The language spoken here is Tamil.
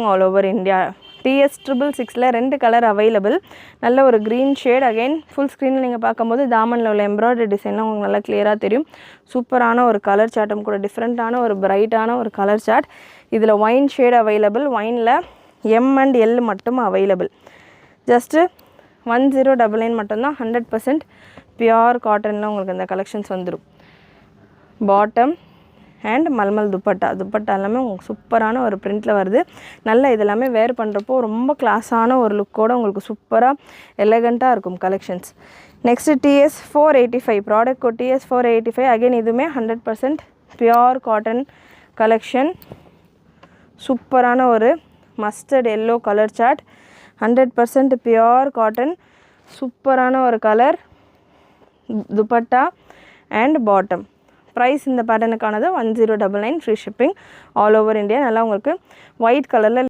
Shipping all over India. TS 666ல 2 colour available. நல்ல ஒரு க்ரீன் ஷேட். அகைன் ஃபுல் ஸ்க்ரீனில் நீங்கள் பார்க்கும்போது தாமனில் உள்ள எம்ப்ராய்டரி டிசைன்லாம் உங்களுக்கு நல்லா கிளியராக தெரியும். சூப்பரான ஒரு கலர் சார்ட்டும் கூட, டிஃப்ரெண்ட்டான ஒரு பிரைட்டான ஒரு கலர் சார்ட். இதில் ஒயின் ஷேட் அவைலபிள். ஒயினில் M and L மட்டும் அவைலபிள். ஜஸ்ட்டு 1099 மட்டும்தான். 100% பியோர் காட்டனில் உங்களுக்கு இந்த கலெக்ஷன்ஸ் வந்துடும். பாட்டம் அண்ட் மல்மல் துப்பட்டா எல்லாமே உங்களுக்கு சூப்பரான ஒரு பிரிண்டில் வருது. நல்லா இதெல்லாமே வேர் பண்ணுறப்போ ரொம்ப கிளாஸான ஒரு லுக்கோடு உங்களுக்கு சூப்பராக எலகண்ட்டாக இருக்கும் collections. Next TS 485 product code TS 485. Again இதுவுமே 100% பியோர் காட்டன் கலெக்ஷன். சூப்பரான ஒரு mustard yellow colour shirt. 100% pure cotton. சூப்பரான ஒரு colour dupatta and bottom. Price இந்த பேட்டர்னுக்கானது 1099 free shipping all over India. நல்லா உங்களுக்கு ஒயிட் கலரில்